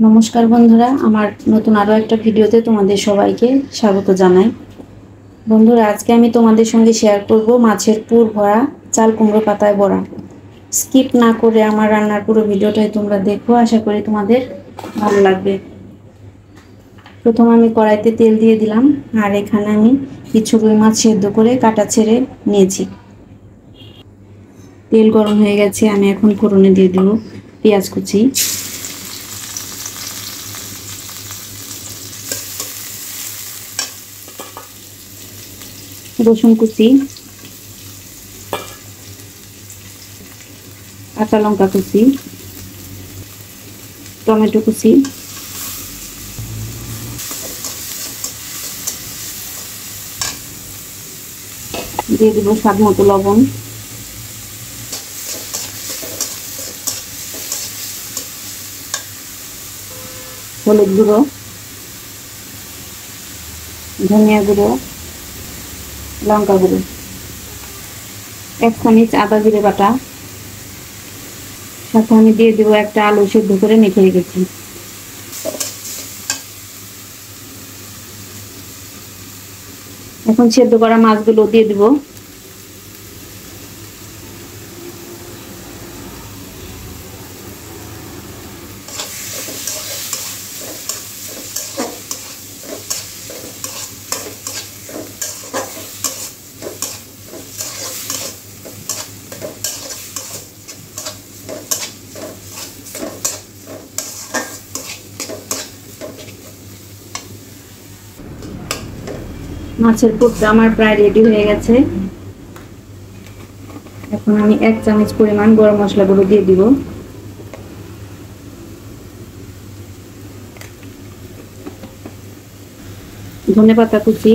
নমস্কার বন্ধুরা, আমার নতুন আরও একটা ভিডিওতে তোমাদের সবাইকে স্বাগত জানাই। বন্ধুরা, আজকে আমি তোমাদের সঙ্গে শেয়ার করব মাছের পুর ভরা চাল কুমড়ো পাতায় বড়া। স্কিপ না করে আমার রান্নার পুরো ভিডিওটাই তোমরা দেখো, আশা করি তোমাদের ভালো লাগবে। প্রথমে আমি কড়াইতে তেল দিয়ে দিলাম, আর এখানে আমি কিছু রুই মাছ সেদ্ধ করে কাটা ছেড়ে নিয়েছি। তেল গরম হয়ে গেছে, আমি এখন ফোড়নে দিয়ে দেব পেঁয়াজ কুচি, রসুন কুচি, কাঁচা লঙ্কা কুচি, টমেটো কুচি, দিয়ে দেবো স্বাদ মতো লবণ, হলুদ গুঁড়ো, ধনিয়া গুঁড়ো, লঙ্কা গুঁড়ো, 1 চামচ আদা জিরে বাটা, সাথে আমি দিয়ে দেবো একটা আলু সেদ্ধ করে মেখে রেখেছি। এখন সেদ্ধ করা মাছগুলো দিয়ে দিব। মাছের পুরটা আমার প্রায় রেডি হয়ে গেছে। এখন আমি 1 চামচ পরিমাণ গরম মশলা গুঁড়ো দিয়ে দিব, ধনেপাতা কুচি,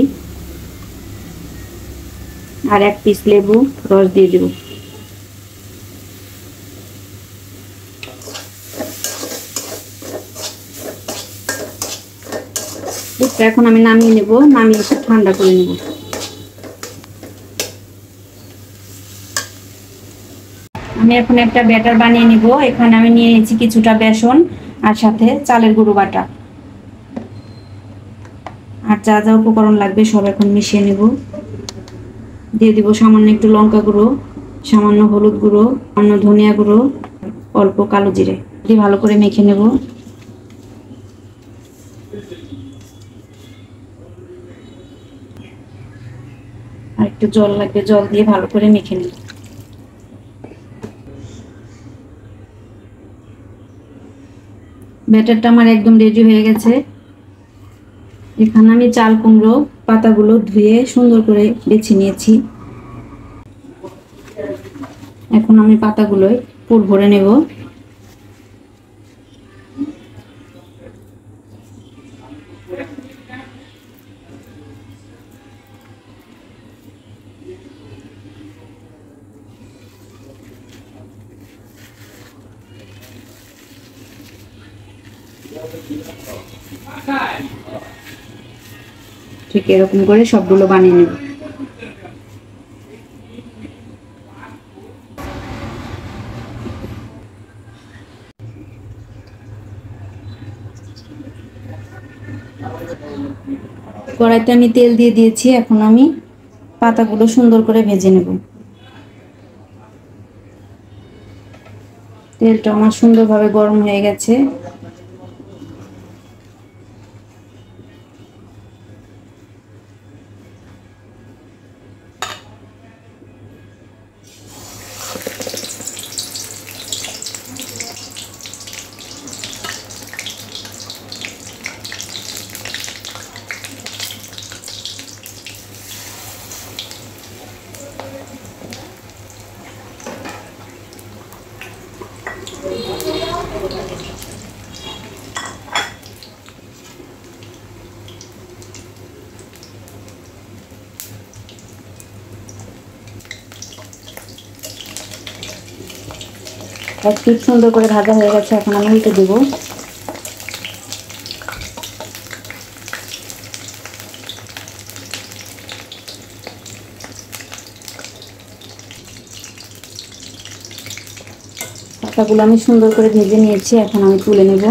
আর 1 পিস লেবু রস দিয়ে দিব। এখন আমি নামিয়ে নেব, নামিয়ে একটু ঠান্ডা করে নেব। আমি এখন একটা ব্যাটার বানিয়ে নিব। এখানে আমি নিয়ে নিয়েছি কিছুটা বেসন, আর সাথে চালের গুঁড়ো বাটা, আর যা যা উপকরণ লাগবে সব এখন মিশিয়ে নেব। দিয়ে দিব সামান্য একটু লঙ্কা গুঁড়ো, সামান্য হলুদ গুঁড়ো, সামান্য ধনিয়া গুঁড়ো, অল্প কালো জিরে দিয়ে ভালো করে মেখে নেব। আর একটু জল লাগবে, জল দিয়ে ভালো করে মেখে নেব। ব্যাটারটা আমার একদম রেডি হয়ে গেছে। এখানে আমি চাল কুমড়ো পাতাগুলো ধুয়ে সুন্দর করে বেছে নিয়েছি। এখন আমি পাতাগুলোয় পুর ভরে নেব। ঠিক এরকম করে সবগুলো বানিয়ে নেব। কড়াইতে আমি তেল দিয়ে দিয়েছি, এখন আমি পাতাগুলো সুন্দর করে ভেজে নেব। তেলটা আমার সুন্দরভাবে গরম হয়ে গেছে। এক পিঠ সুন্দর করে ভাজা হয়ে গেছে, এখন আমি উল্টে দেব। পাতাগুলো আমি সুন্দর করে ভেজে নিয়েছি, এখন আমি তুলে নেব।